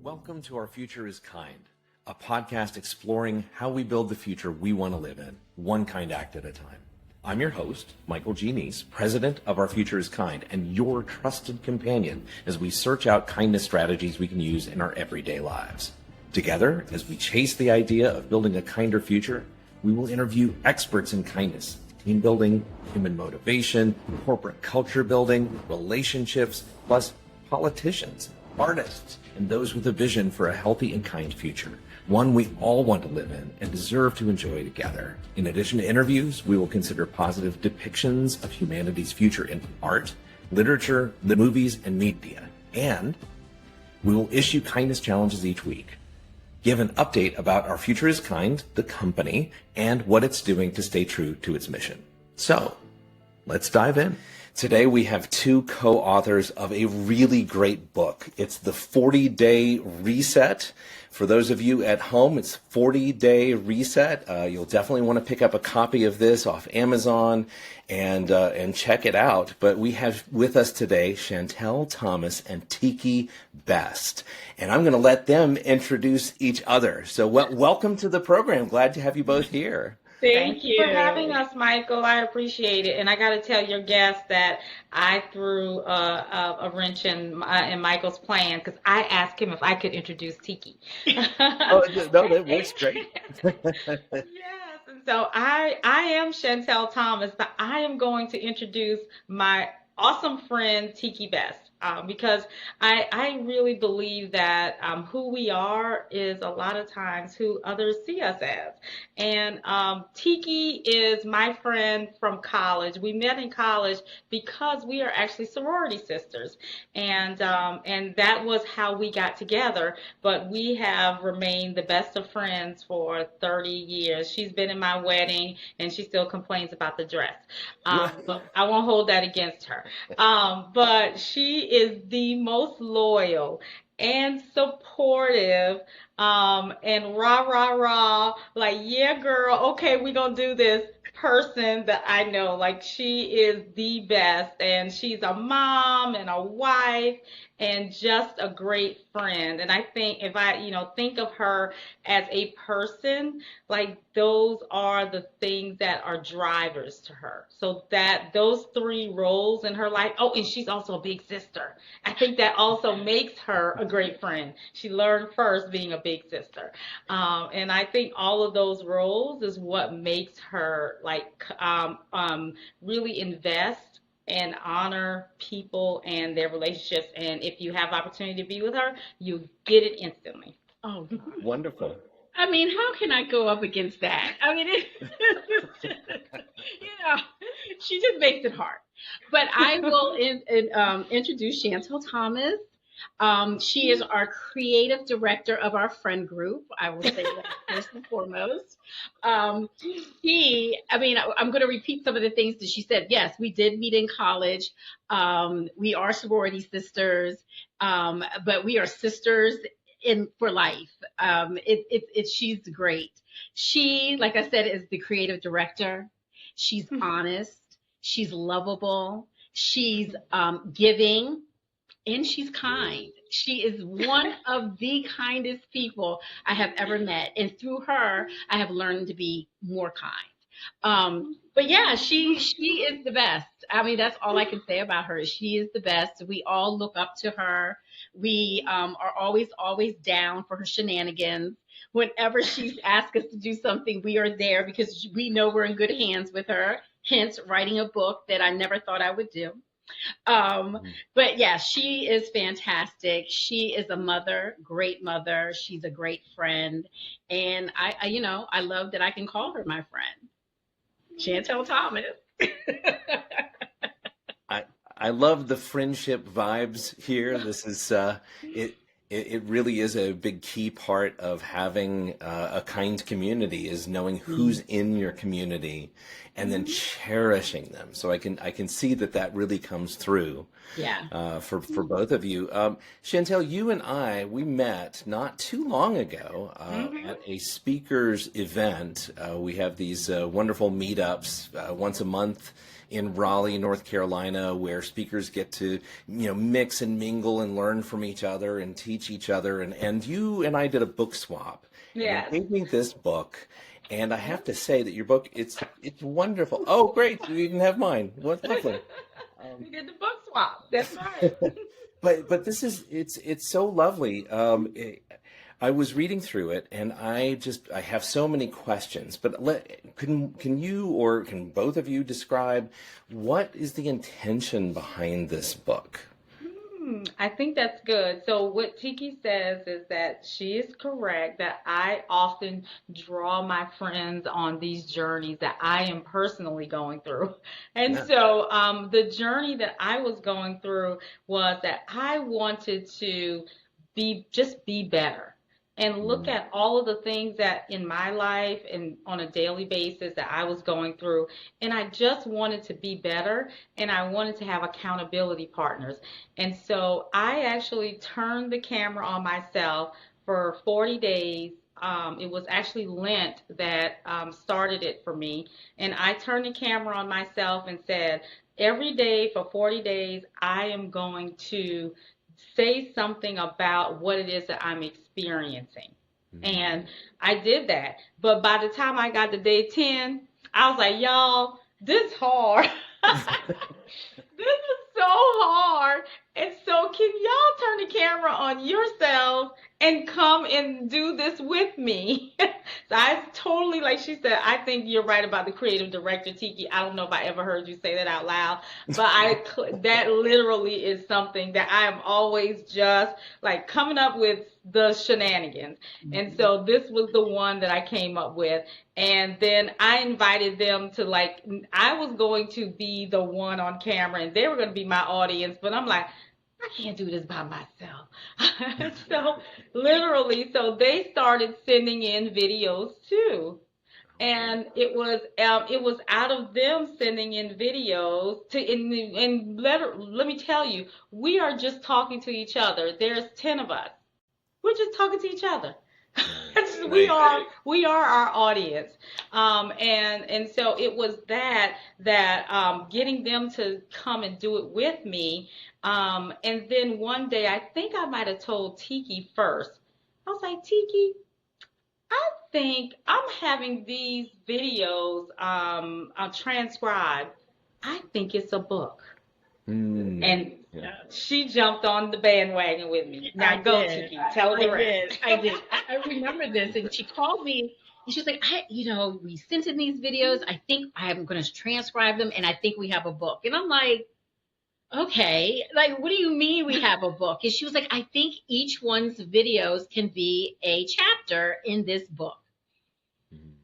Welcome to Our Future is Kind, a podcast exploring how we build the future we want to live in, one kind act at a time. I'm your host, Michael G. Neece, president of Our Future is Kind, and your trusted companion as we search out kindness strategies we can use in our everyday lives. Together, as we chase the idea of building a kinder future, we will interview experts in kindness, team building, human motivation, corporate culture building, relationships, plus politicians, artists, and those with a vision for a healthy and kind future, one we all want to live in and deserve to enjoy together. In addition to interviews, we will consider positive depictions of humanity's future in art, literature, the movies, and media. And we will issue kindness challenges each week, give an update about Our Future is Kind, the company, and what it's doing to stay true to its mission. So, let's dive in. Today we have two co-authors of a really great book. It's the 40-Day Reset. For those of you at home, it's 40-Day Reset. You'll definitely want to pick up a copy of this off Amazon and check it out. But we have with us today Shantell Thomas and Teki Best. And I'm going to let them introduce each other. So welcome to the program. Glad to have you both here. Thank you for having us, Michael. I appreciate it. And I got to tell your guests that I threw a wrench in Michael's plan because I asked him if I could introduce Teki. Oh, no, that works great. Yes. And so I am Shantell Thomas, but I am going to introduce my awesome friend, Teki Best. Because I really believe that who we are is a lot of times who others see us as. And Teki is my friend from college. We met in college because we are actually sorority sisters. And that was how we got together. But we have remained the best of friends for 30 years. She's been in my wedding and she still complains about the dress. But I won't hold that against her. But she is the most loyal and supportive and rah, like, yeah, girl, okay, we're going to do this person that I know. Like, she is the best, and she's a mom and a wife and just a great friend. And I think if I, think of her as a person, like, those are the things that are drivers to her. So that those three roles in her life. Oh, and she's also a big sister. I think that also makes her a great friend. She learned first being a big sister. And I think all of those roles is what makes her really invest and honor people and their relationships. And if you have opportunity to be with her, you get it instantly. Oh, God. Wonderful. I mean, how can I go up against that? I mean, she just makes it hard. But I will introduce Shantell Thomas. She is our creative director of our friend group. I will say that first and foremost. I'm going to repeat some of the things that she said. Yes, we did meet in college. We are sorority sisters, but we are sisters for life. She's great. She, like I said, is the creative director. She's honest. She's lovable. She's giving. And she's kind. She is one of the kindest people I have ever met. And through her, I have learned to be more kind. But yeah, she is the best. I mean, that's all I can say about her. She is the best. We all look up to her. We are always down for her shenanigans. Whenever she's asked us to do something, we are there because we know we're in good hands with her. Hence, writing a book that I never thought I would do. But yeah, she is fantastic. She is a mother, great mother. She's a great friend. And I love that I can call her my friend. Shantell Thomas. I love the friendship vibes here. This is it really is a big key part of having a kind community is knowing who's in your community and then cherishing them. So I can see that really comes through. Yeah. For both of you. Shantell, you and we met not too long ago at a speakers event. We have these wonderful meetups once a month in Raleigh, North Carolina, where speakers get to, mix and mingle and learn from each other and teach each other. And you and I did a book swap. Yes. And you gave me this book. And I have to say that your book, it's wonderful. Oh, great. You even have mine. What lovely. We did the book swap. That's right. But this is, it's so lovely. I was reading through it, and I have so many questions. But can you or can both of you describe what is the intention behind this book? I think that's good. So what Teki says is that she is correct, that I often draw my friends on these journeys that I am personally going through. And Yeah. so the journey that I was going through was that I wanted to just be better. And look at all of the things that in my life and on a daily basis that I was going through. And I just wanted to be better, and I wanted to have accountability partners. And so I actually turned the camera on myself for 40 days. It was actually Lent that started it for me. And I turned the camera on myself and said, every day for 40 days, I am going to say something about what it is that I'm experiencing. And I did that. But by the time I got to day 10, I was like, y'all, this is hard. This is so hard. And so can y'all turn the camera on yourselves and come and do this with me? So I totally, like she said, I think you're right about the creative director, Teki. I don't know if I ever heard you say that out loud, but that literally is something that I am always just like coming up with the shenanigans. And so this was the one that I came up with. And then I invited them to, like, I was going to be the one on camera and they were going to be my audience, but I'm like, I can't do this by myself. So literally, so they started sending in videos too. And it was out of them sending in videos and let me tell you, we are just talking to each other. There's 10 of us. We're just talking to each other. We are our audience. And so it was that getting them to come and do it with me. And then one day, I think I might have told Teki first. I was like, Teki, I think I'm having these videos transcribed. I think it's a book. And she jumped on the bandwagon with me. Now go, Teki. Tell her the rest. I did. I remember this, and she called me, and she was like, we sent in these videos. I think I'm going to transcribe them, and I think we have a book. And I'm like, okay, like, what do you mean we have a book? And she was like, I think each one's videos can be a chapter in this book.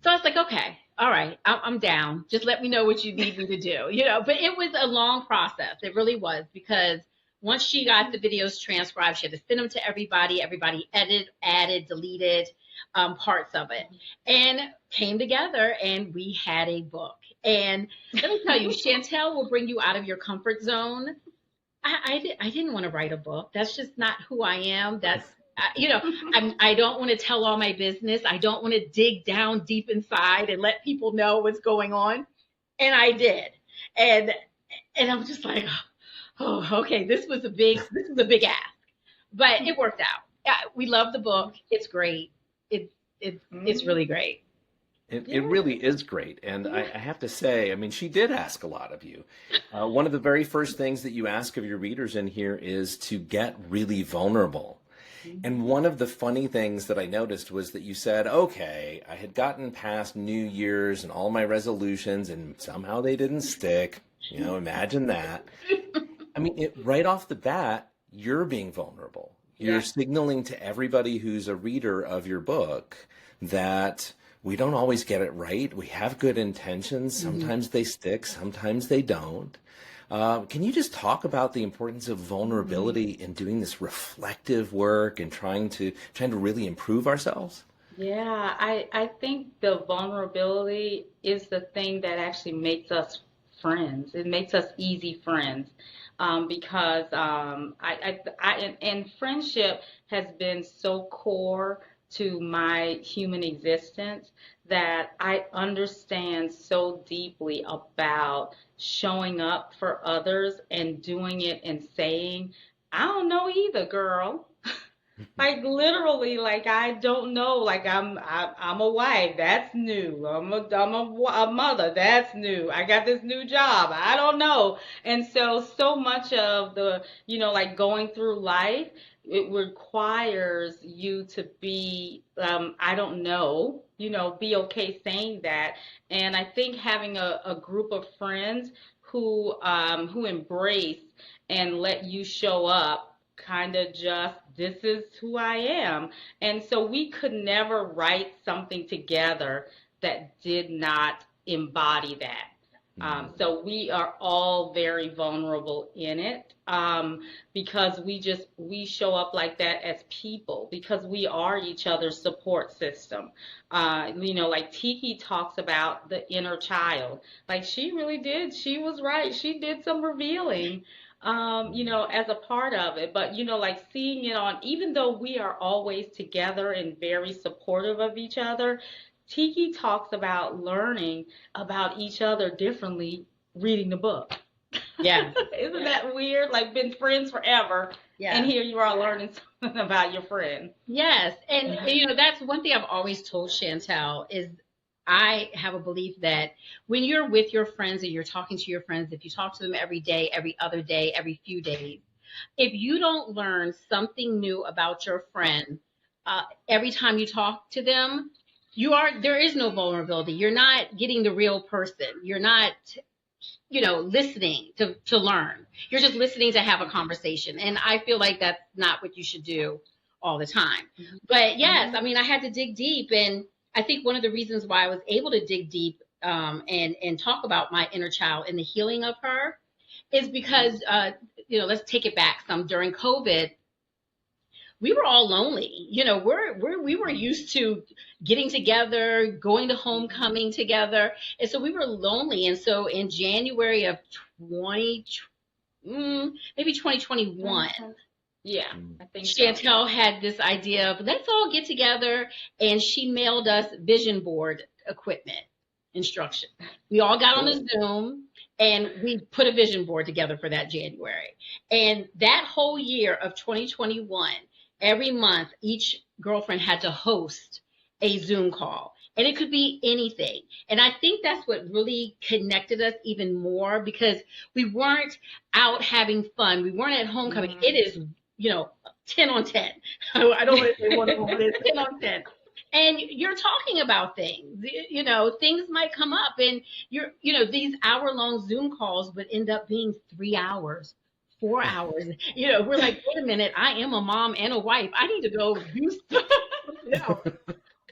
So I was like, okay. All right, I'm down. Just let me know what you need me to do, But it was a long process. It really was, because once she got the videos transcribed, she had to send them to everybody. Everybody edited, added, deleted parts of it, and came together, and we had a book. And let me tell you, Shantell will bring you out of your comfort zone. I didn't want to write a book. That's just not who I am. That's I don't want to tell all my business. I don't want to dig down deep inside and let people know what's going on. And I did. And I'm just like, oh, okay, this is a big ask. But it worked out. We love the book. It's great. It's really great. It really is great. And I have to say, I mean, she did ask a lot of you. One of the very first things that you ask of your readers in here is to get really vulnerable. And one of the funny things that I noticed was that you said, okay, I had gotten past New Year's and all my resolutions, and somehow they didn't stick. Imagine that. I mean, right off the bat, you're being vulnerable. You're signaling to everybody who's a reader of your book that we don't always get it right. We have good intentions. Sometimes they stick, sometimes they don't. Can you just talk about the importance of vulnerability in doing this reflective work and trying to really improve ourselves? Yeah, I think the vulnerability is the thing that actually makes us friends. It makes us easy friends. Because and friendship has been so core to my human existence that I understand so deeply about showing up for others and doing it and saying, I don't know either, girl. Like literally, like I don't know. Like I'm a wife. That's new. I'm a mother. That's new. I got this new job. I don't know. And so much of the, like going through life, it requires you to be, I don't know, be okay saying that. And I think having a group of friends who embrace and let you show up kind of just, this is who I am. And so we could never write something together that did not embody that. So we are all very vulnerable in it, because we show up like that as people, because we are each other's support system. Like Teki talks about the inner child. Like she really did. She was right. She did some revealing, as a part of it. But, like seeing it on, even though we are always together and very supportive of each other, Tiki talks about learning about each other differently reading the book. Yeah. Isn't that weird? Like been friends forever, Yeah. and here you are learning something about your friend. Yes. And, that's one thing I've always told Shantell is I have a belief that when you're with your friends and you're talking to your friends, if you talk to them every day, every other day, every few days, if you don't learn something new about your friend every time you talk to them, there is no vulnerability. You're not getting the real person. You're not, listening to learn. You're just listening to have a conversation. And I feel like that's not what you should do all the time. Mm-hmm. But yes, I mean, I had to dig deep. And I think one of the reasons why I was able to dig deep and talk about my inner child and the healing of her is because, let's take it back some. During COVID, we were all lonely. We were used to getting together, going to homecoming together. And so we were lonely. And so in January of maybe 2021, yeah, I think Shantell had this idea of let's all get together, and she mailed us vision board equipment instruction. We all got on a Zoom and we put a vision board together for that January. And that whole year of 2021, every month, each girlfriend had to host a Zoom call. And it could be anything. And I think that's what really connected us even more, because we weren't out having fun. We weren't at homecoming. Mm-hmm. It is, 10 on 10. I don't want to say 1 on 1, but it's 10 on 10. And you're talking about things, things might come up, and these hour-long Zoom calls would end up being 3 hours. 4 hours. We're like, wait a minute, I am a mom and a wife. I need to go do stuff.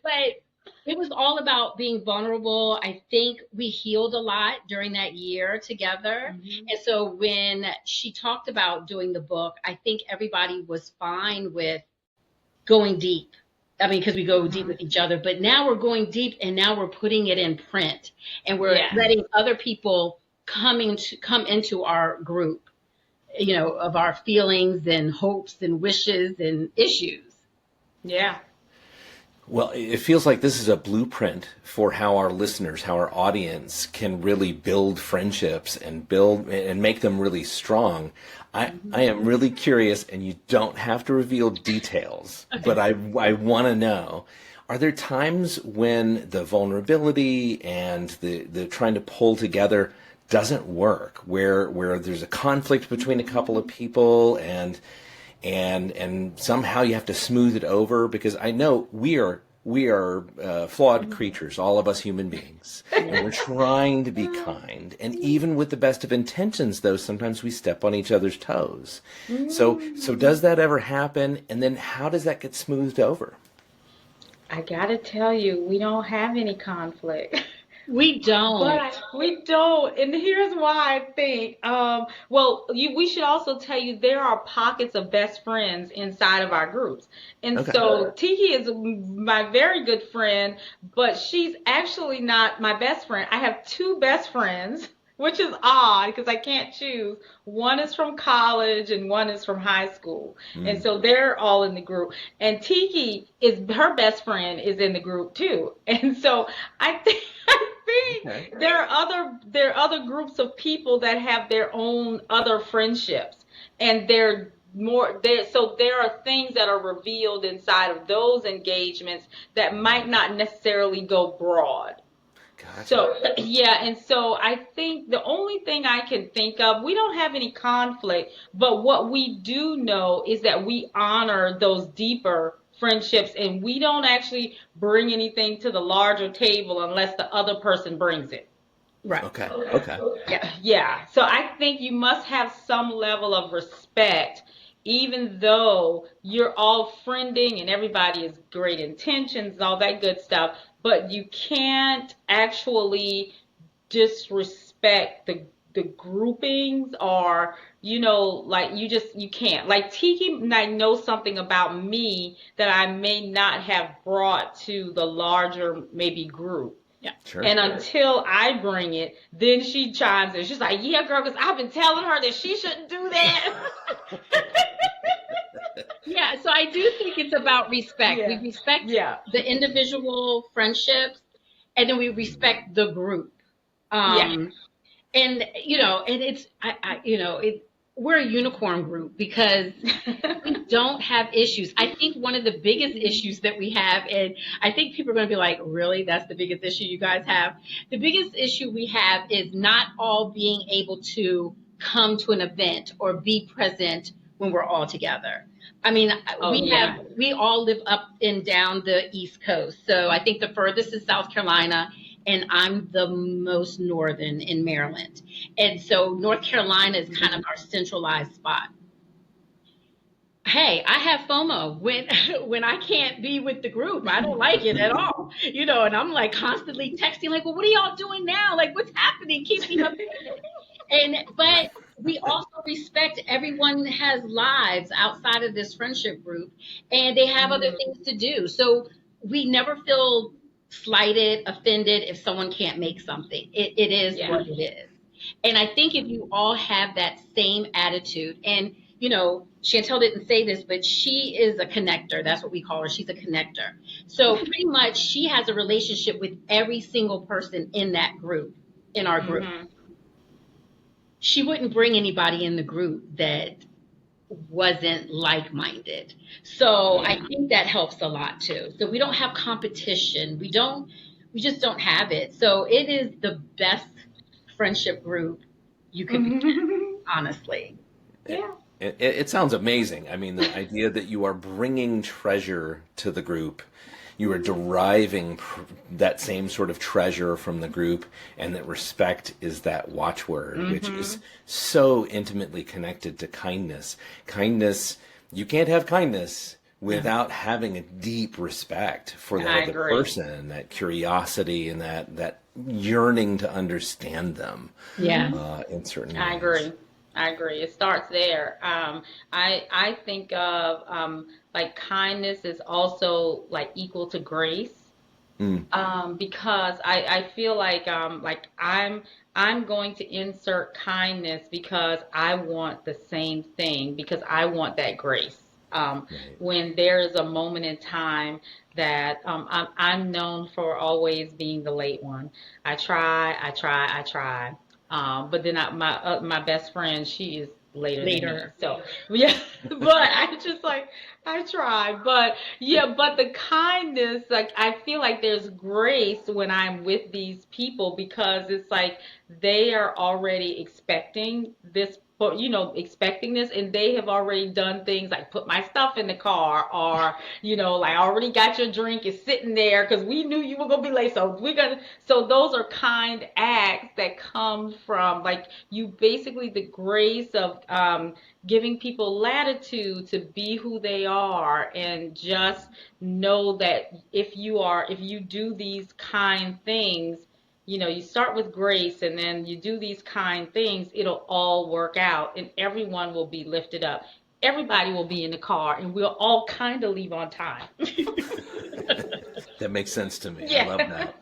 But it was all about being vulnerable. I think we healed a lot during that year together. Mm-hmm. And so when she talked about doing the book, I think everybody was fine with going deep. I mean, because we go deep with each other. But now we're going deep, and now we're putting it in print. And we're letting other people come into our group. Of our feelings and hopes and wishes and issues. Yeah. Well, it feels like this is a blueprint for how our listeners, how our audience can really build friendships and make them really strong. I am really curious, and you don't have to reveal details, but I want to know, are there times when the vulnerability and the trying to pull together doesn't work, where there's a conflict between a couple of people and somehow you have to smooth it over? Because I know we are flawed creatures, all of us human beings, and we're trying to be kind. And even with the best of intentions, though, sometimes we step on each other's toes. So does that ever happen? And then how does that get smoothed over? I gotta tell you, we don't have any conflict. We don't. We don't. And here's why I think. We should also tell you there are pockets of best friends inside of our groups. And so Teki is my very good friend, but she's actually not my best friend. I have 2 best friends. which is odd because I can't choose. One is from college and one is from high school. And so they're all in the group. And Teki is her best friend is in the group too. And so I think Okay. there are other groups of people that have their own other friendships, and so there are things that are revealed inside of those engagements that might not necessarily go broad. Gotcha. So, yeah, and so I think the only thing I can think of, we don't have any conflict, but what we do know is that we honor those deeper friendships, and we don't actually bring anything to the larger table unless the other person brings it. Right. Okay. Okay. Yeah. So I think you must have some level of respect, even though you're all friending and everybody has great intentions and all that good stuff, but you can't actually disrespect the groupings, or like you can't, like Teki might know something about me that I may not have brought to the larger maybe group. Yeah. Sure. And until I bring it, then she chimes in. She's like, yeah, girl, because I've been telling her that she shouldn't do that. Yeah, so I do think it's about respect. Yeah. We respect Yeah. the individual friendships, and then we respect the group. Yeah. And and it's we're a unicorn group because we don't have issues. I think one of the biggest issues that we have, and I think people are going to be like, really, that's the biggest issue you guys have? The biggest issue we have is not all being able to come to an event or be present when we're all together. I mean, we all live up and down the East Coast. So I think the furthest is South Carolina, and I'm the most northern in Maryland. And so North Carolina is kind of our centralized spot. Hey, I have FOMO when I can't be with the group. I don't like it at all. And I'm like constantly texting, like, well, what are y'all doing now? Like, what's happening? Keep me updated. But we also respect everyone has lives outside of this friendship group, and they have other things to do. So we never feel slighted, offended if someone can't make something. It is what it is. And I think if you all have that same attitude, and Shantell didn't say this, but she is a connector. That's what we call her. She's a connector. So pretty much she has a relationship with every single person in that group, in our group. She wouldn't bring anybody in the group that wasn't like-minded. So I think that helps a lot too. So we don't have competition. We just don't have it. So it is the best friendship group you could be, honestly. Yeah. It sounds amazing. I mean, the idea that you are bringing treasure to the group, you are deriving that same sort of treasure from the group, and that respect is that watchword, which is so intimately connected to kindness. Kindness, you can't have kindness without having a deep respect for the other person, that curiosity and that yearning to understand them. Yeah. In certain ways. I agree. It starts there. I think of like kindness is also like equal to grace. Because I feel like I'm going to insert kindness because I want the same thing, because I want that grace. When there is a moment in time that I'm known for always being the late one. I try. But then my best friend, she is later. Than me. So yeah, but I just like, I try. But yeah, but the kindness, like I feel like there's grace when I'm with these people, because it's like they are already expecting this, and they have already done things like put my stuff in the car, or like already got your drink, is sitting there because we knew you were gonna be late, so those are kind acts that come from like you basically the grace of giving people latitude to be who they are, and just know that if you do these kind things, you start with grace and then you do these kind things, it'll all work out and everyone will be lifted up. Everybody will be in the car and we'll all kind of leave on time. That makes sense to me. Yeah. I love that.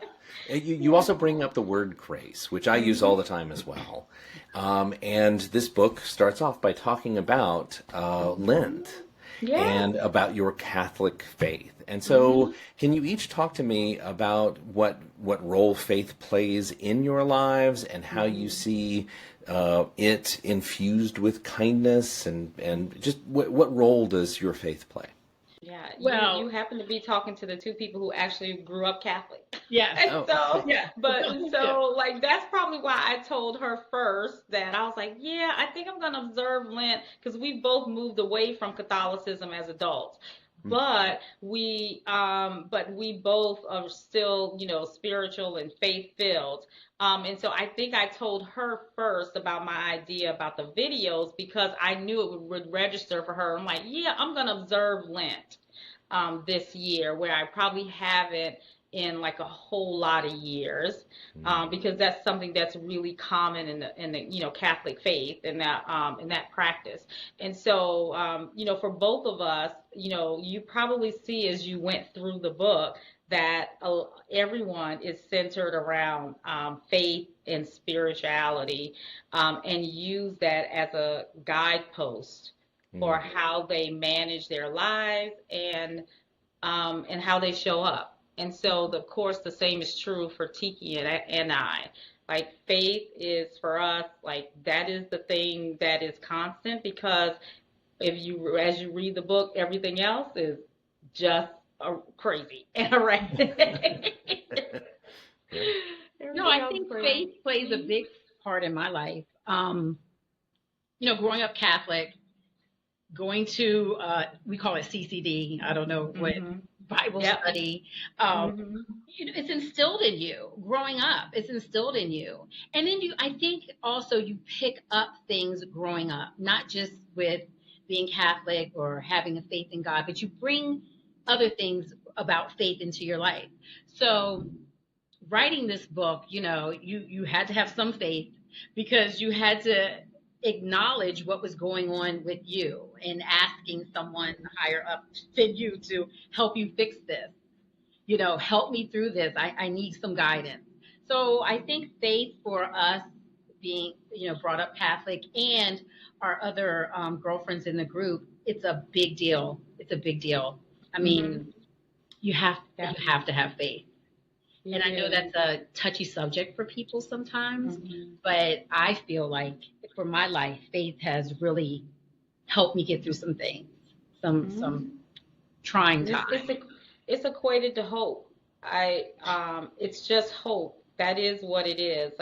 You also bring up the word grace, which I use all the time as well. And this book starts off by talking about Lent and about your Catholic faith. And so can you each talk to me about what role faith plays in your lives and how you see it infused with kindness and just what role does your faith play? Yeah, Well, you happen to be talking to the two people who actually grew up Catholic. yeah. And so, Yeah. but so like that's probably why I told her first that I was like, yeah, I think I'm gonna observe Lent because we both moved away from Catholicism as adults. But we both are still, spiritual and faith filled. And so I think I told her first about my idea about the videos because I knew it would register for her. I'm like, yeah, I'm gonna observe Lent this year, where I probably haven't in like a whole lot of years, because that's something that's really common in the Catholic faith and that practice. And so for both of us, you probably see as you went through the book that everyone is centered around faith and spirituality, and use that as a guidepost for how they manage their lives and how they show up. And so, of course, the same is true for Teki and I. Like faith is for us, like that is the thing that is constant, because as you read the book, everything else is just crazy and erratic. No, I think faith plays a big part in my life. Growing up Catholic, going to we call it CCD. I don't know what Bible study. It's instilled in you growing up. It's instilled in you, and then I think also you pick up things growing up, not just with being Catholic or having a faith in God, but you bring other things about faith into your life. So writing this book, you had to have some faith because you had to acknowledge what was going on with you and asking someone higher up than you to help you fix this. Help me through this. I need some guidance. So I think faith for us being, brought up Catholic and our other girlfriends in the group, it's a big deal. It's a big deal. I mean, you have to have faith. And I know that's a touchy subject for people sometimes, but I feel like for my life, faith has really helped me get through some things, some trying times. It's equated to hope. It's just hope. That is what it is.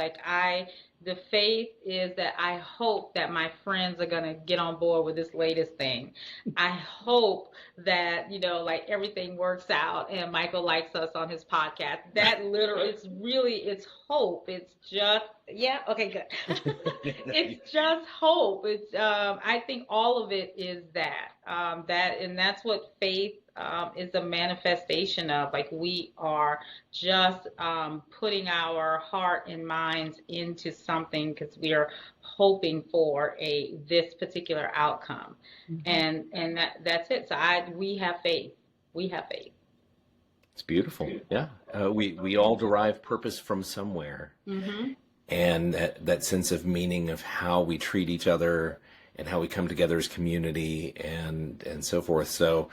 The faith is that I hope that my friends are going to get on board with this latest thing. I hope that, everything works out and Michael likes us on his podcast. That literally, it's hope. It's just, okay, good. It's just hope. It's, I think all of it is and that's what faith is a manifestation of. Like we are just putting our heart and minds into something because we are hoping for this particular outcome, and that's it. So we have faith. We have faith. It's beautiful. Yeah, we all derive purpose from somewhere, and that sense of meaning of how we treat each other and how we come together as community and so forth. So.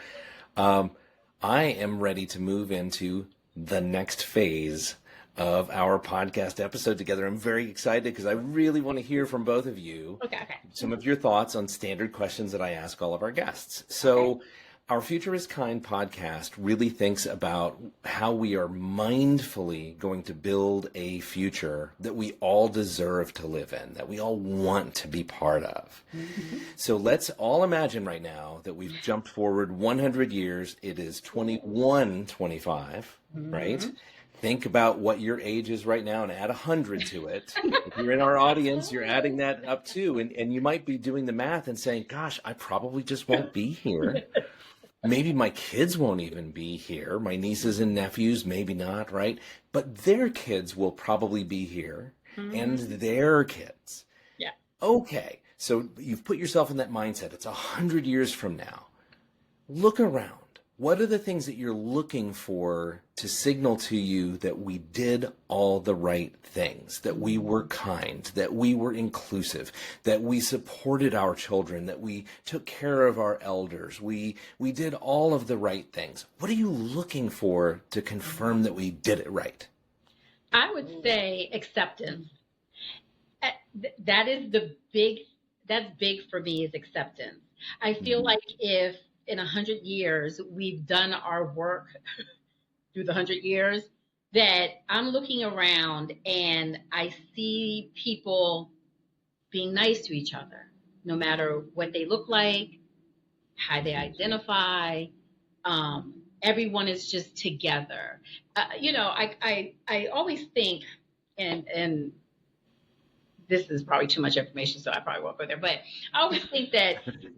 I am ready to move into the next phase of our podcast episode together. I'm very excited because I really want to hear from both of you. Okay. Some of your thoughts on standard questions that I ask all of our guests. So our Future is Kind podcast really thinks about how we are mindfully going to build a future that we all deserve to live in, that we all want to be part of. So let's all imagine right now that we've jumped forward 100 years. It is 2125, right? Think about what your age is right now and add 100 to it. If you're in our audience, you're adding that up too. And you might be doing the math and saying, gosh, I probably just won't be here. Maybe my kids won't even be here. My nieces and nephews, maybe not, right? But their kids will probably be here and their kids. Yeah. Okay. So you've put yourself in that mindset. It's 100 years from now. Look around. What are the things that you're looking for to signal to you that we did all the right things, that we were kind, that we were inclusive, that we supported our children, that we took care of our elders, we did all of the right things? What are you looking for to confirm that we did it right? I would say acceptance. That is that's big for me, is acceptance. I feel like if in 100 years we've done our work through the 100 years, that I'm looking around and I see people being nice to each other, no matter what they look like, how they identify. Everyone is just together. I always think, and this is probably too much information, so I probably won't go there. But I always think that,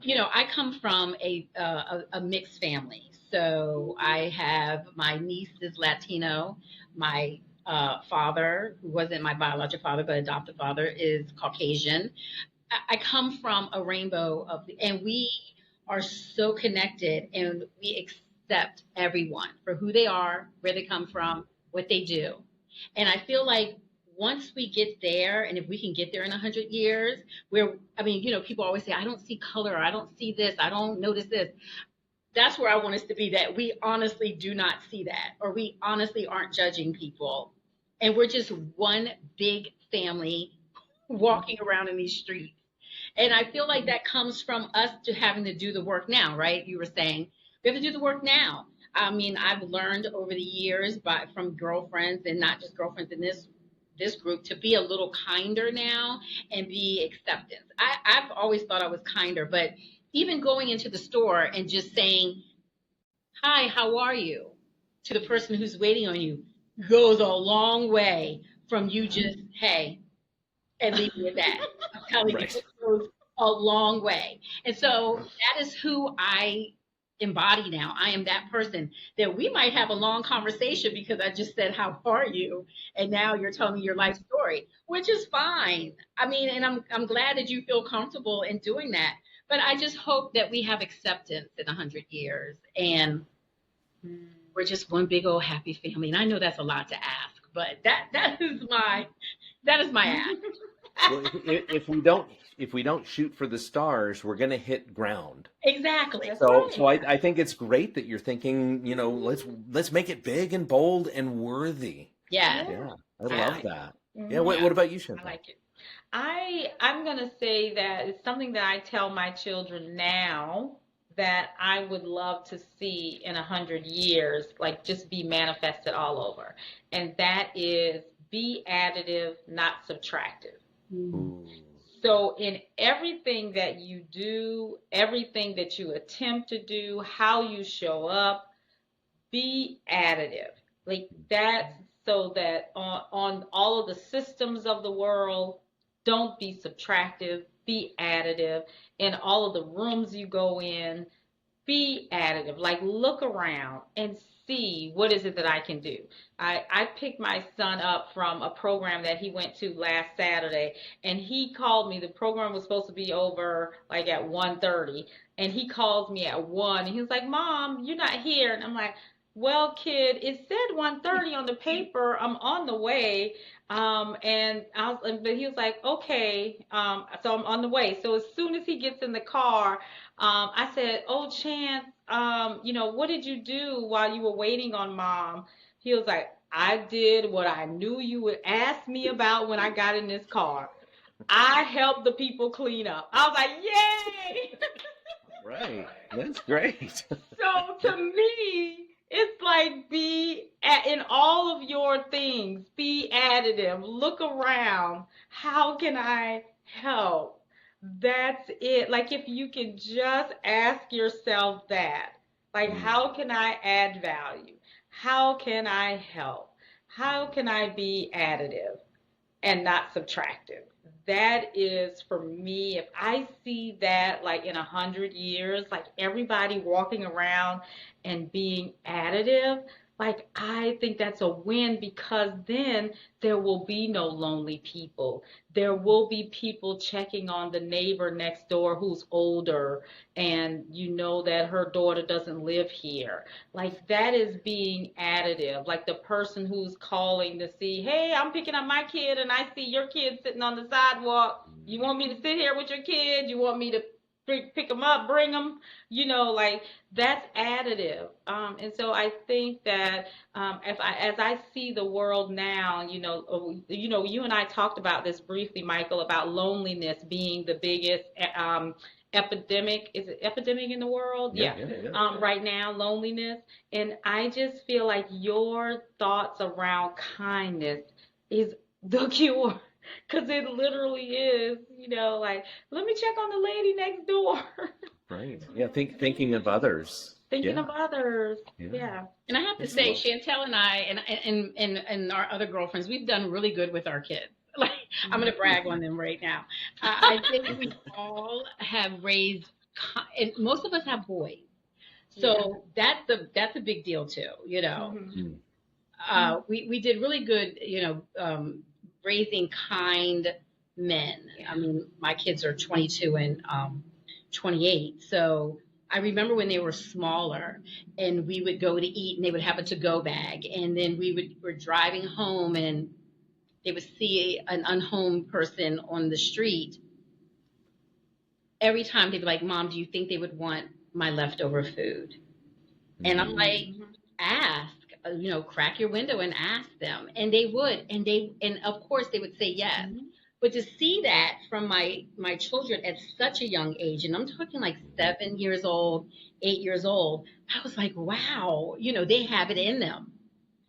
I come from a mixed family. So I have, my niece is Latino. My father, who wasn't my biological father but adopted father, is Caucasian. I come from a rainbow and we are so connected, and we accept everyone for who they are, where they come from, what they do. And I feel like once we get there, and if we can get there in 100 years, people always say, I don't see color, I don't see this, I don't notice this. That's where I want us to be, that we honestly do not see that, or we honestly aren't judging people. And we're just one big family walking around in these streets. And I feel like that comes from us to having to do the work now, right? You were saying we have to do the work now. I mean, I've learned over the years from girlfriends, and not just girlfriends in this group, to be a little kinder now and be acceptance. I've always thought I was kinder, but even going into the store and just saying, hi, how are you, to the person who's waiting on you goes a long way from you just, hey, and leave it at that. I'm telling you, it goes a long way. And so that is who I embody now. I am that person that we might have a long conversation because I just said, how are you? And now you're telling me your life story, which is fine. I mean, and I'm glad that you feel comfortable in doing that. But I just hope that we have acceptance in 100 years, and we're just one big old happy family. And I know that's a lot to ask, but that is my ask. Well, if we don't shoot for the stars, we're going to hit ground. Exactly. So I think it's great that you're thinking, let's make it big and bold and worthy. Yeah. Yeah. I love that. Yeah. What about you, Shantell? I like it. I'm going to say that it's something that I tell my children now that I would love to see in 100 years, like just be manifested all over. And that is, be additive, not subtractive. Ooh. So in everything that you do, everything that you attempt to do, how you show up, be additive. Like that's so that on all of the systems of the world, don't be subtractive, be additive. In all of the rooms you go in, be additive. Like look around and see, what is it that I can do? I picked my son up from a program that he went to last Saturday, and he called me. The program was supposed to be over like at 1:30, and he calls me at 1, and he was like, Mom, you're not here. And I'm like, well, kid, it said 1:30 on the paper. I'm on the way. But he was like, okay. So I'm on the way. So as soon as he gets in the car, I said, oh, Chance, what did you do while you were waiting on Mom? He was like, I did what I knew you would ask me about when I got in this car. I helped the people clean up. I was like, yay! Right. That's great. So to me, it's like in all of your things, be additive. Look around. How can I help? That's it. Like if you can just ask yourself that, like, how can I add value? How can I help? How can I be additive and not subtractive? That is for me, if I see that like in 100 years, like everybody walking around and being additive, Like, I think that's a win because then there will be no lonely people. There will be people checking on the neighbor next door who's older and you know that her daughter doesn't live here. Like, that is being additive. Like, the person who's calling to see, hey, I'm picking up my kid and I see your kid sitting on the sidewalk. You want me to sit here with your kid? You want me to pick them up, bring them? Like, that's additive. And so I think that as I see the world now, you and I talked about this briefly, Michael, about loneliness being the biggest epidemic. Is it epidemic in the world? Yeah, Yeah. yeah, yeah. Right now, loneliness. And I just feel like your thoughts around kindness is the cure. Because it literally is, like, let me check on the lady next door. Right. Yeah. Thinking of others. Thinking Yeah. of others. Yeah. Yeah. And I have to That's say, love. Shantell and I and our other girlfriends, we've done really good with our kids. Like, I'm going to brag on them right now. I think we all have raised, and most of us have boys. So that's a big deal too, Mhm. Mm. We did really good, raising kind men. Yeah. I mean, my kids are 22 and 28. So I remember when they were smaller and we would go to eat and they would have a to-go bag. And then we're driving home and they would see an unhomed person on the street. Every time they'd be like, Mom, do you think they would want my leftover food? And I'm like, ask, crack your window and ask them. And they would. And of course they would say yes. Mhm. But to see that from my children at such a young age, and I'm talking like 7 years old, 8 years old, I was like, wow, they have it in them.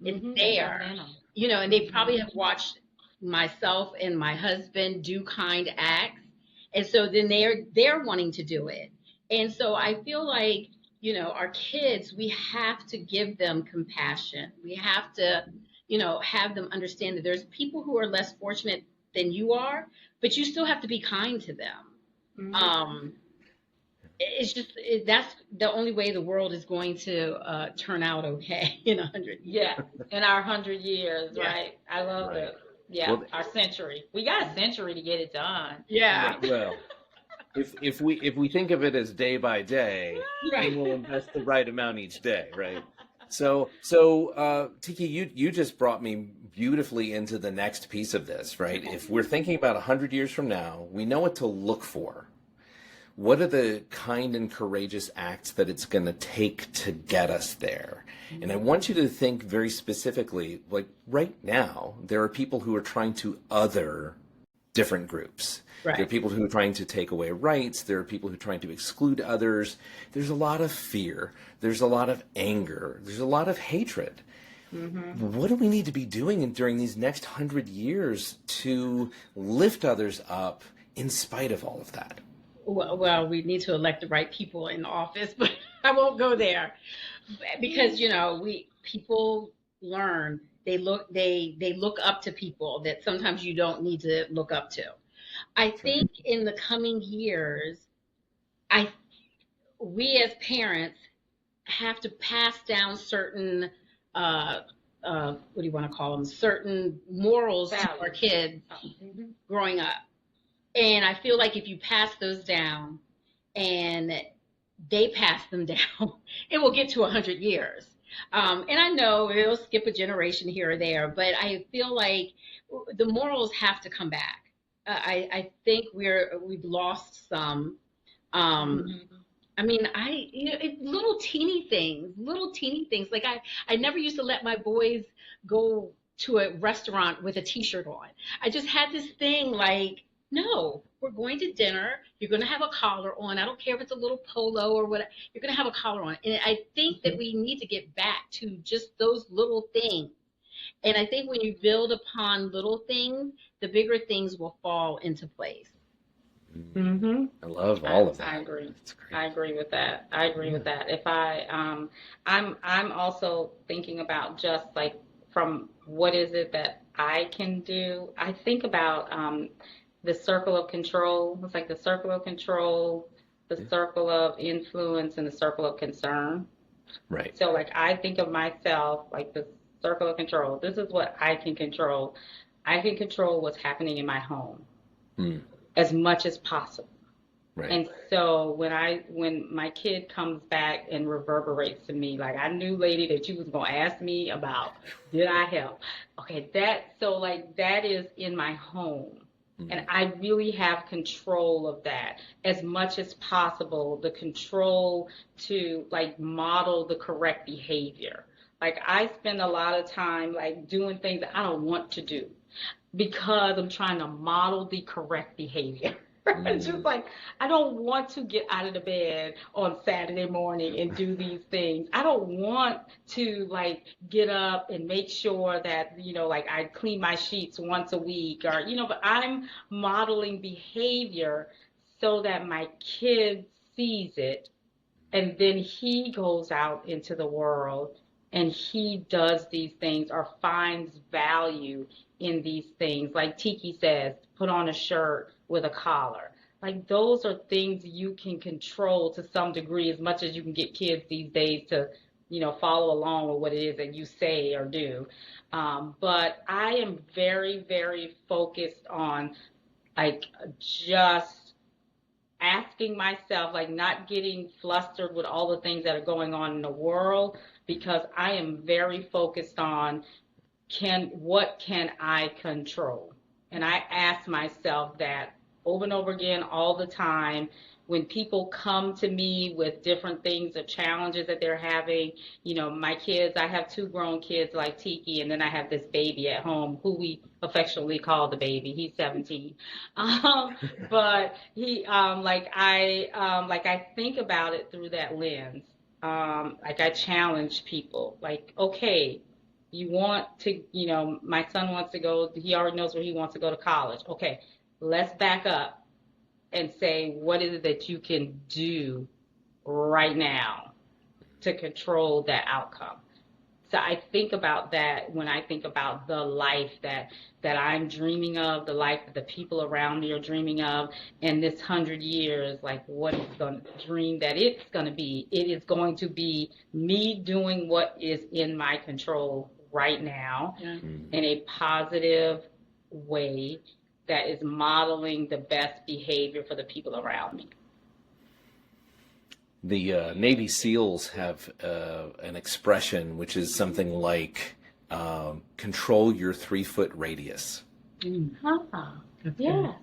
It's They have there. it in 'em. And they probably have watched myself and my husband do kind acts. And so then they're wanting to do it. And so I feel like, our kids, we have to give them compassion. We have to, have them understand that there's people who are less fortunate than you are, but you still have to be kind to them. Mhm. It's just that's the only way the world is going to turn out okay in 100 years. Yeah. In our 100 years, Yeah. right? I love Right. it. Yeah. Well, Our century. We got a century to get it done. Yeah. well, if we think of it as day by day, Right. then we'll invest the right amount each day, right? So, Teki, you just brought me beautifully into the next piece of this, right? If we're thinking about 100 years from now, we know what to look for. What are the kind and courageous acts that it's going to take to get us there? And I want you to think very specifically, like right now, there are people who are trying to other different groups. Right. There are people who are trying to take away rights. There are people who are trying to exclude others. There's a lot of fear. There's a lot of anger. There's a lot of hatred. Mm-hmm. What do we need to be doing during these next 100 years to lift others up in spite of all of that? Well, we need to elect the right people in office, but I won't go there because people learn. They look up to people that sometimes you don't need to look up to. I think in the coming years, we as parents have to pass down certain what do you want to call them? Certain morals to our kids growing up. And I feel like if you pass those down and they pass them down, it will get to 100 years. And I know it'll skip a generation here or there, but I feel like the morals have to come back. I think we've lost some. I mean, little teeny things. Like I never used to let my boys go to a restaurant with a t-shirt on. I just had this thing like, no, we're going to dinner. You're going to have a collar on. I don't care if it's a little polo or what. You're going to have a collar on. And I think that we need to get back to just those little things. And I think when you build upon little things, the bigger things will fall into place. Mm-hmm. I love all of that. I agree. I agree with that. If I'm also thinking about just like from what is it that I can do. I think about the circle of control. It's like the circle of control, the circle of influence, and the circle of concern. Right. So like I think of myself like the circle of control. This is what I can control. I can control what's happening in my home Mm. as much as possible. Right. And so when my kid comes back and reverberates to me, like I knew, lady, that you was gonna ask me about, did I help? Okay, that is in my home. And I really have control of that as much as possible, the control to like model the correct behavior. Like I spend a lot of time like doing things that I don't want to do because I'm trying to model the correct behavior. It's just like, I don't want to get out of the bed on Saturday morning and do these things. I don't want to like get up and make sure that, like I clean my sheets once a week or, but I'm modeling behavior so that my kid sees it and then he goes out into the world and he does these things or finds value in these things. Like Teki says, put on a shirt with a collar. Like those are things you can control to some degree as much as you can get kids these days to, follow along with what it is that you say or do. But I am very, very focused on like just asking myself, like not getting flustered with all the things that are going on in the world, because I am very focused on what can I control? And I ask myself that over and over again all the time when people come to me with different things or challenges that they're having. My kids, I have 2 grown kids like Teki, and then I have this baby at home who we affectionately call the baby. He's 17. But he, I think about it through that lens. Like I challenge people, like, okay, you want to, my son wants to go, he already knows where he wants to go to college. Okay, let's back up and say, what is it that you can do right now to control that outcome? So I think about that when I think about the life that I'm dreaming of, the life that the people around me are dreaming of, and this 100 years, like what is going to dream that it's going to be. It is going to be me doing what is in my control right now in a positive way that is modeling the best behavior for the people around me. The Navy SEALs have an expression which is something like control your 3-foot radius. Yeah.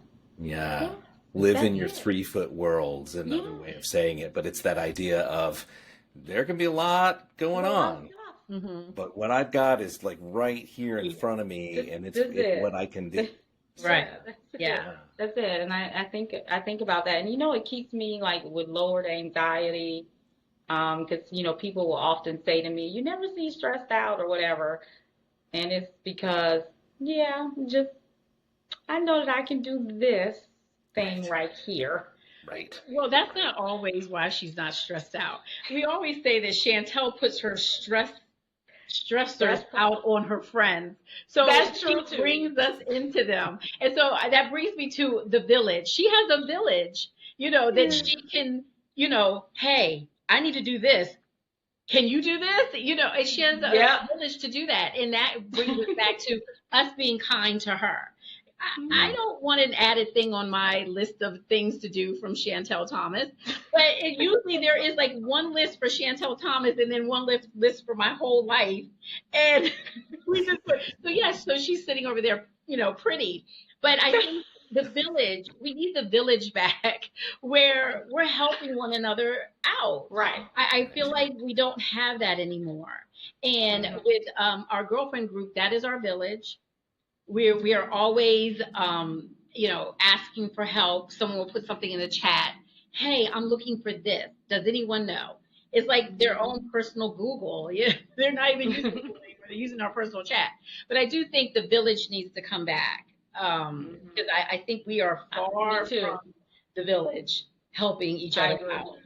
Yeah. Live in your it. 3-foot world's another way of saying it, but it's that idea of there can be a lot going on. Mm-hmm. But what I've got is like right here in front of me, and it's what I can do. Right. Yeah. That's it. And I think about that. And it keeps me like with lowered anxiety. Because people will often say to me, you never seem stressed out or whatever. And it's because, I know that I can do this thing right here. Right. Well, that's not always why she's not stressed out. We always say that Shantell puts her stressors out on her friends. So that's true she too. brings us into them. And so that brings me to the village. She has a village, that she can, hey, I need to do this. Can you do this? And she has a village to do that. And that brings us back to us being kind to her. I don't want an added thing on my list of things to do from Shantell Thomas, but usually there is like one list for Shantell Thomas and then one list for my whole life. And so she's sitting over there, pretty. But I think the village, we need the village back where we're helping one another out. Right. I feel like we don't have that anymore. And with our girlfriend group, that is our village. We are always, asking for help. Someone will put something in the chat. Hey, I'm looking for this. Does anyone know? It's like their own personal Google. Yeah, they're not even using Google anymore. They're using our personal chat. But I do think the village needs to come back because I think we are far from the village helping each other out.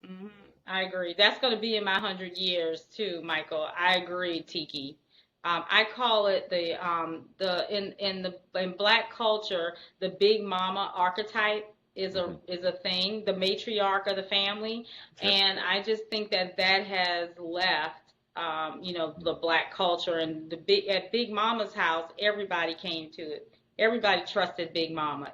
Mm-hmm. I agree. That's going to be in my 100 years too, Michael. I agree, Teki. I call it in Black culture, the big mama archetype. is a thing, the matriarch of the family, Sure. and I just think that has left. The Black culture and at Big Mama's house, everybody came to it. Everybody trusted Big Mama.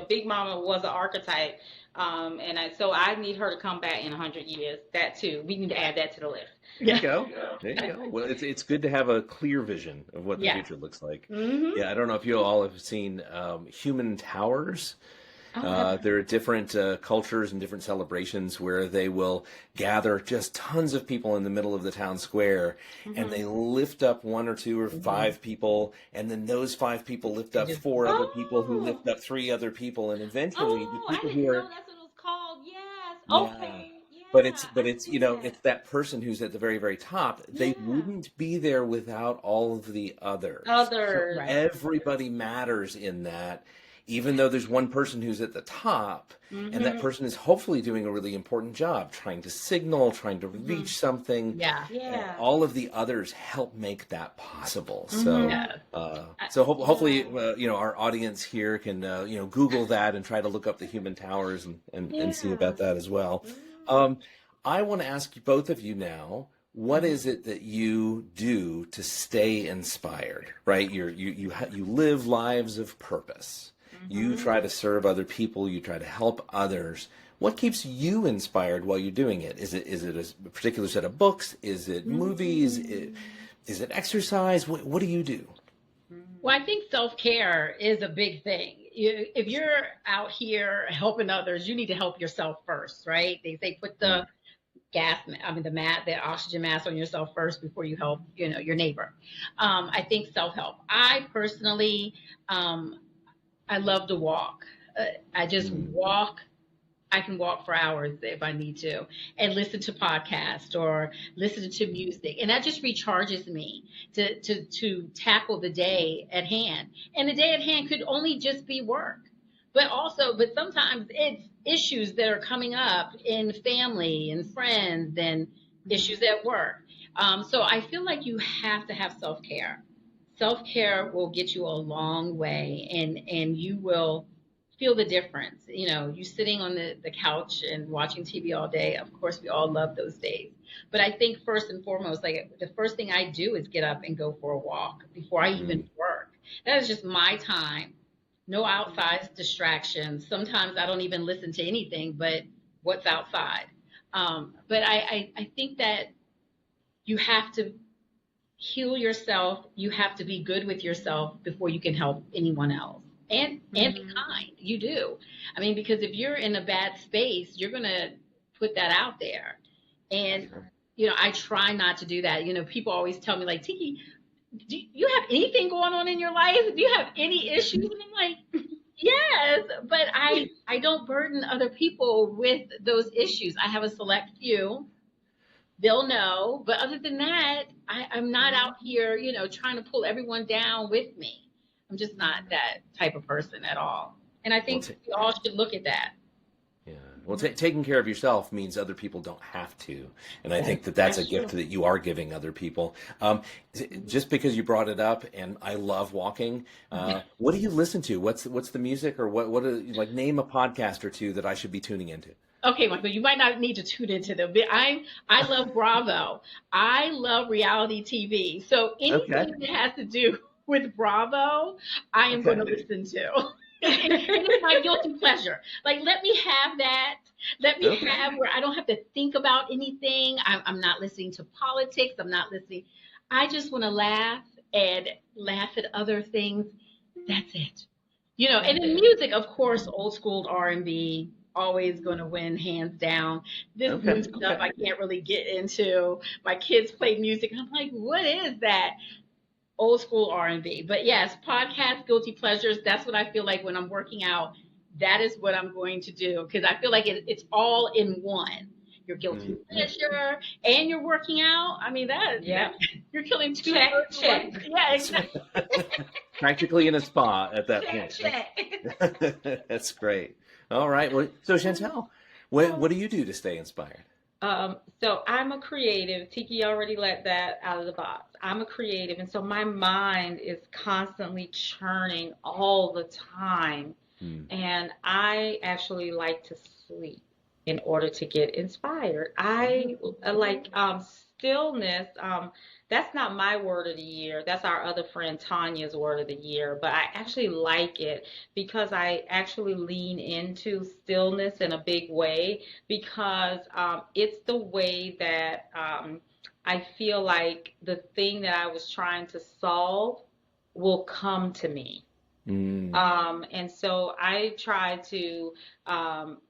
Big Mama was an archetype, so I need her to come back in 100 years. That too, we need to add that to the list. There you go. There you go. Well, it's good to have a clear vision of what the Yeah. future looks like. Mm-hmm. Yeah, I don't know if you all have seen human towers. Oh, There are different cultures and different celebrations where they will gather just tons of people in the middle of the town square, and they lift up one or two or five people, and then those five people lift up four other people who lift up three other people, and eventually the I people didn't who know are that's what it was called. Yes. Yeah. Okay. Yeah. but it's I see that. it's that person who's at the very, very top. They Yeah. wouldn't be there without all of the others. Others. So Right. everybody matters in that, even though there's one person who's at the top, and that person is hopefully doing a really important job, trying to signal, trying to reach something. Yeah. And Yeah. all of the others help make that possible. So, Yeah. hopefully, our audience here can, Google that and try to look up the human towers and see about that as well. I want to ask you, both of you now, what is it that you do to stay inspired? Right, you live lives of purpose. You try to serve other people. You try to help others. What keeps you inspired while you're doing it? Is it a particular set of books? Is it movies? Is it exercise? What do you do? Well, I think self-care is a big thing. If you're out here helping others, you need to help yourself first, right? They say put the the oxygen mask on yourself first before you help, your neighbor. I think self-help. I personally, I love to walk. I just walk. I can walk for hours if I need to, and listen to podcasts or listen to music, and that just recharges me to tackle the day at hand. And the day at hand could only just be work, but sometimes it's issues that are coming up in family and friends and issues at work. So I feel like you have to have self-care. Self-care will get you a long way, and you will feel the difference. You sitting on the couch and watching TV all day. Of course, we all love those days. But I think first and foremost, like the first thing I do is get up and go for a walk before I even work. That is just my time. No outside distractions. Sometimes I don't even listen to anything but what's outside. But I think that you have to heal yourself. You have to be good with yourself before you can help anyone else. And be kind. You do. I mean, because if you're in a bad space, you're going to put that out there. And, I try not to do that. People always tell me, like, Teki, do you have anything going on in your life? Do you have any issues? And I'm like, yes, but I don't burden other people with those issues. I have a select few. They'll know. But other than that, I'm not out here, trying to pull everyone down with me. I'm just not that type of person at all. And I think we all should look at that. Yeah. Well, taking care of yourself means other people don't have to. And I think that's a gift that you are giving other people. Just because you brought it up, and I love walking, what do you listen to? What's the music, or what like, name a podcast or two that I should be tuning into? Okay, Michael, you might not need to tune into them, but I love Bravo. I love reality TV. So anything that has to do with Bravo, I am going to listen to. And it's my guilty pleasure. Like, let me have that. Let me have where I don't have to think about anything. I'm not listening to politics. I'm not listening. I just want to laugh and laugh at other things. That's it. And in music, of course, old school R&B, always going to win, hands down. This new stuff I can't really get into. My kids play music, and I'm like, what is that? Old school R&B. But yes, podcast, guilty pleasures, that's what I feel like when I'm working out. That is what I'm going to do, because I feel like it's all in one. Your guilty pleasure and you're working out. I mean, you're killing two birds. Check. Yeah, exactly. Practically in a spa at that point. That's great. All right. Well, so Shantell, what do you do to stay inspired? So I'm a creative. Teki already let that out of the box. I'm a creative, and so my mind is constantly churning all the time. And I actually like to sleep in order to get inspired. I like stillness. That's not my word of the year. That's our other friend Tanya's word of the year. But I actually like it because I actually lean into stillness in a big way because it's the way that I feel like the thing that I was trying to solve will come to me. And so I try to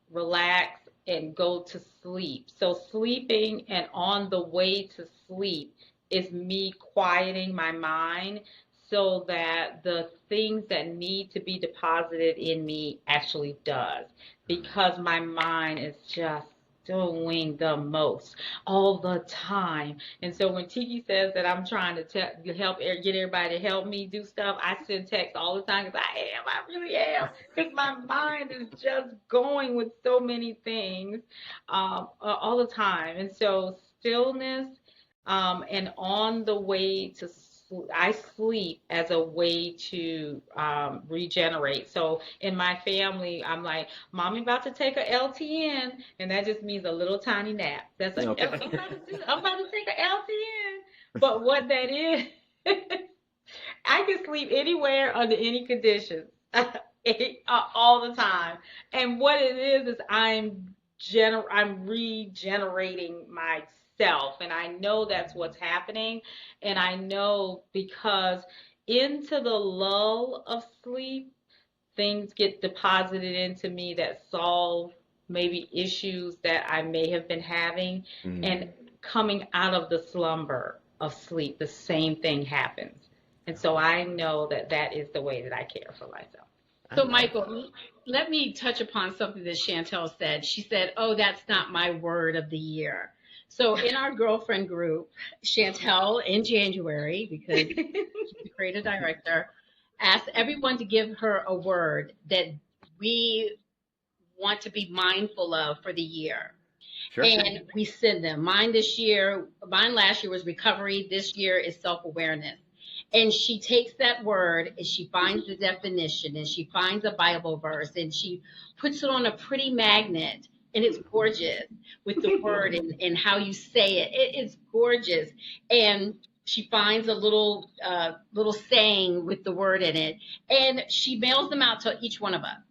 relax and go to sleep. So sleeping and on the way to sleep is me quieting my mind so that the things that need to be deposited in me actually does, because my mind is just doing the most all the time. And so when Tiki says that I'm trying to get everybody to help me do stuff, I send texts all the time because I really am, because my mind is just going with so many things all the time. And so stillness and on the way to I sleep as a way to regenerate. So in my family, I'm like, Mommy about to take a LTN, and that just means a little tiny nap. That's like, Okay. I'm about to take a LTN. But what that is, I can sleep anywhere under any conditions, all the time. And what it is I'm regenerating myself, and I know that's what's happening. And I know because into the lull of sleep, things get deposited into me that solve maybe issues that I may have been having. And coming out of the slumber of sleep, the same thing happens. And so I know that that is the way that I care for myself. So, Michael, let me touch upon something that Shantell said. She said, "Oh, that's not my word of the year." So in our girlfriend group, Shantell in January, because she's the creative director, asked everyone to give her a word that we want to be mindful of for the year. Sure. And we send them. Mine last year was recovery. This year is self-awareness. And she takes that word and she finds the definition and she finds a Bible verse and she puts it on a pretty magnet, and it's gorgeous with the word and how you say it. It is gorgeous. And she finds a little saying with the word in it, and she mails them out to each one of us.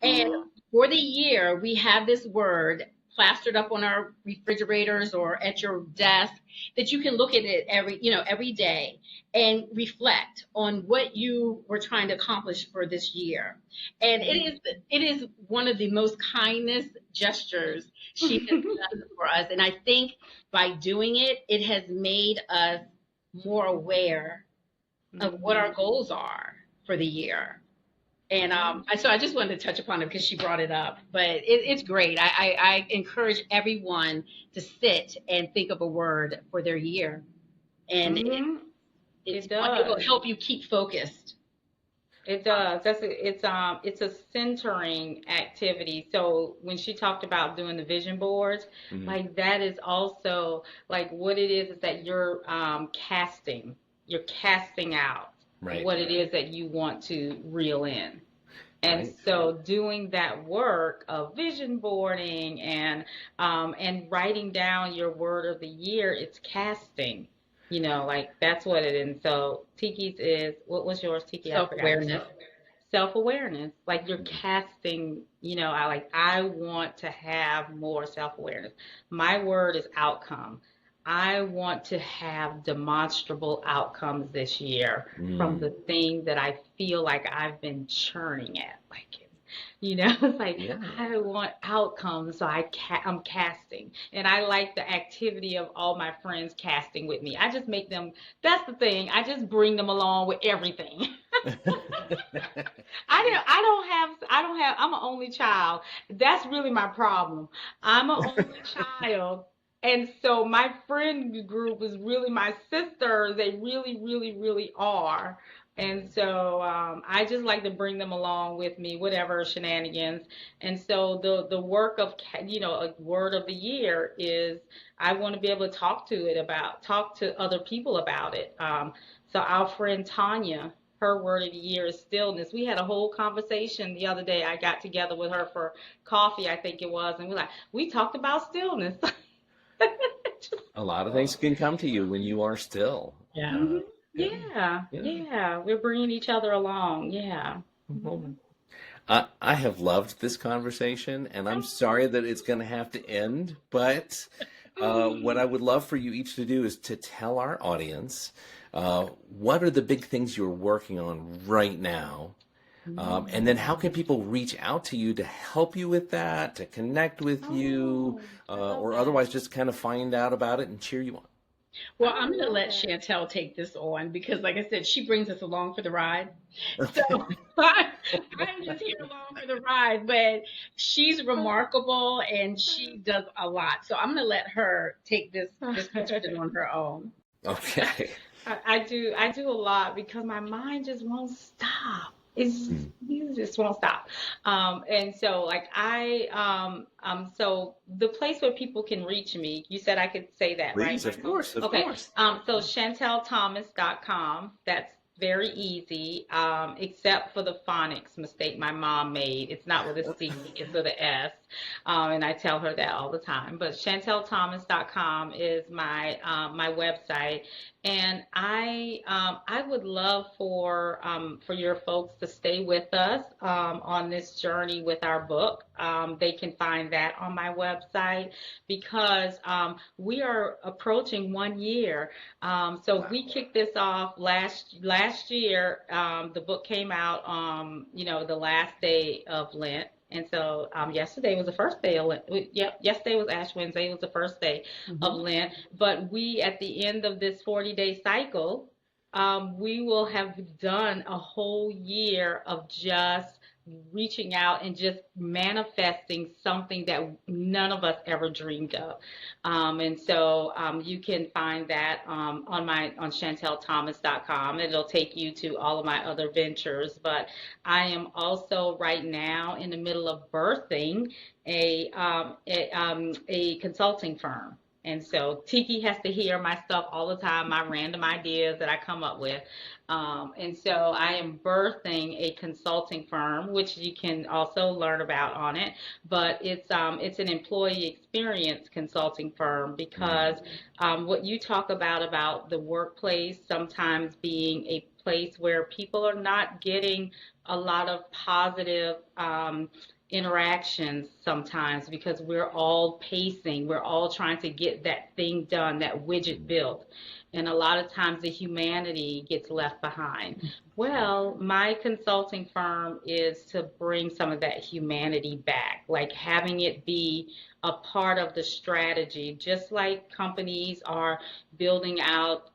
And for the year, we have this word plastered up on our refrigerators or at your desk that you can look at it every day and reflect on what you were trying to accomplish for this year. And it is one of the most kindness gestures she has done for us. And I think by doing it, it has made us more aware of what our goals are for the year. And so I just wanted to touch upon it because she brought it up. But it's great. I encourage everyone to sit and think of a word for their year. And it will help you keep focused. It does. It's a centering activity. So when she talked about doing the vision boards, like that is also like what it is that you're casting. You're casting out what it is that you want to reel in. And so doing that work of vision boarding and writing down your word of the year, it's casting. Like that's what it is. And so Tiki's is, what was yours, Tiki? Self-awareness. Self-awareness. Like you're casting, I want to have more self-awareness. My word is outcome. I want to have demonstrable outcomes this year from the thing that I feel like I've been churning at. It's like, I want outcomes, so I'm casting. And I like the activity of all my friends casting with me. I just make them, that's the thing, I just bring them along with everything. I'm an only child. That's really my problem. I'm an only child. And so my friend group is really my sisters. They really, really, really are. And so I just like to bring them along with me, whatever shenanigans. And so the work of, a word of the year is I want to be able to talk to other people about it. So our friend Tanya, her word of the year is stillness. We had a whole conversation the other day. I got together with her for coffee, I think it was, and we talked about stillness. A lot of things can come to you when you are still. Yeah. Yeah. We're bringing each other along. Yeah. Mhm. I have loved this conversation, and I'm sorry that it's going to have to end, but what I would love for you each to do is to tell our audience what are the big things you're working on right now, and then how can people reach out to you to help you with that, to connect with you, or otherwise just kind of find out about it and cheer you on. Well, I'm going to let Shantell take this on because, like I said, she brings us along for the ride. So I'm just here along for the ride, but she's remarkable and she does a lot. So I'm going to let her take this question on her own. Okay. I do a lot because my mind just won't stop. You just won't stop. And so like so the place where people can reach me, you said I could say that, Please, right? of course, of Okay. course. So ShantellThomas.com, that's very easy, except for the phonics mistake my mom made. It's not with a C, it's with an S. And I tell her that all the time. But ShantellThomas.com is my my website. And I would love for your folks to stay with us on this journey with our book. They can find that on my website because we are approaching 1 year. So we kicked this off last year. The book came out the last day of Lent. And so yesterday was the first day of Lent. Yesterday was Ash Wednesday. It was the first day of Lent. But we, at the end of this 40-day cycle, we will have done a whole year of just reaching out and just manifesting something that none of us ever dreamed of. And so you can find that on ShantellThomas.com. It'll take you to all of my other ventures. But I am also right now in the middle of birthing a consulting firm. And so Teki has to hear my stuff all the time, my random ideas that I come up with. And so I am birthing a consulting firm, which you can also learn about on it. But it's an employee experience consulting firm because what you talk about the workplace sometimes being a place where people are not getting a lot of positive interactions sometimes because we're all pacing, we're all trying to get that thing done, that widget built. And a lot of times the humanity gets left behind. Well, my consulting firm is to bring some of that humanity back, like having it be a part of the strategy, just like companies are building out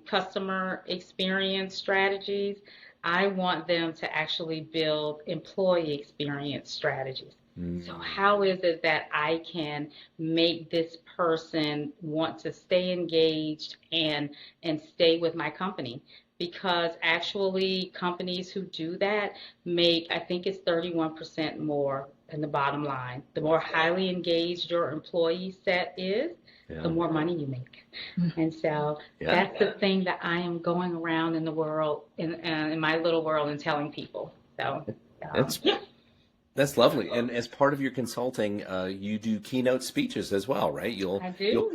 customer experience strategies. I want them to actually build employee experience strategies. So how is it that I can make this person want to stay engaged and stay with my company? Because actually companies who do that make, I think it's 31% more in the bottom line. The more highly engaged your employee set is, the more money you make. And so that's the thing that I am going around in the world, in my little world, and telling people. So that's lovely. And as part of your consulting, you do keynote speeches as well, right? You'll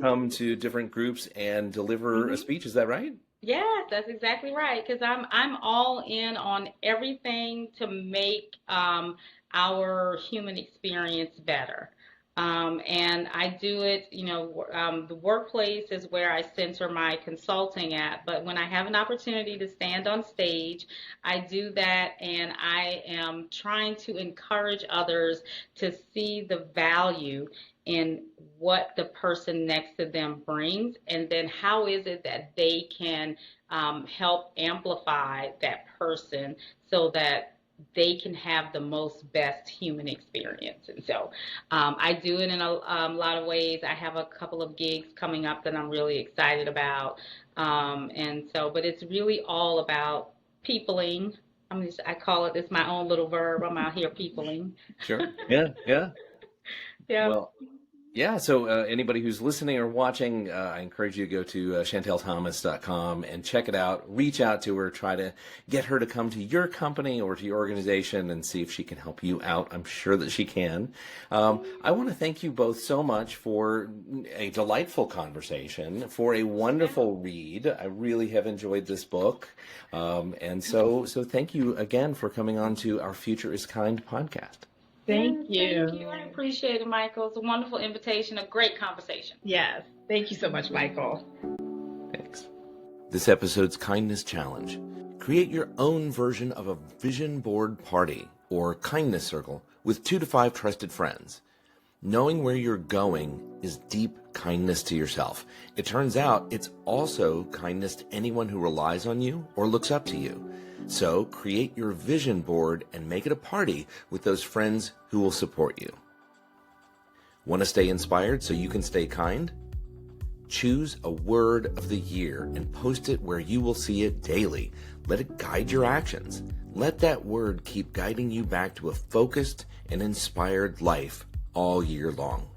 come to different groups and deliver a speech. Is that right? Yes, that's exactly right. Because I'm all in on everything to make our human experience better. And I do it, the workplace is where I center my consulting at, but when I have an opportunity to stand on stage, I do that, and I am trying to encourage others to see the value in what the person next to them brings, and then how is it that they can help amplify that person so that they can have the most best human experience. And so I do it in a lot of ways. I have a couple of gigs coming up that I'm really excited about. But it's really all about peopling. I call it's my own little verb. I'm out here peopling. Sure. Yeah. Yeah. Well, Yeah, so anybody who's listening or watching, I encourage you to go to shantellthomas.com and check it out. Reach out to her, try to get her to come to your company or to your organization and see if she can help you out. I'm sure that she can. I want to thank you both so much for a delightful conversation, for a wonderful read. I really have enjoyed this book. And so thank you again for coming on to our Future is Kind podcast. Thank you. Thank you. I appreciate it, Michael. It's a wonderful invitation, a great conversation. Yes. Thank you so much, Michael. Thanks. This episode's Kindness Challenge. Create your own version of a vision board party or kindness circle with 2 to 5 trusted friends. Knowing where you're going is deep kindness to yourself. It turns out it's also kindness to anyone who relies on you or looks up to you. So create your vision board and make it a party with those friends who will support you. Want to stay inspired so you can stay kind? Choose a word of the year and post it where you will see it daily. Let it guide your actions. Let that word keep guiding you back to a focused and inspired life all year long.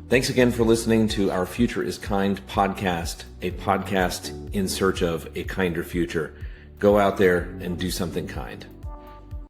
Thanks again for listening to our Future is Kind podcast, a podcast in search of a kinder future. Go out there and do something kind.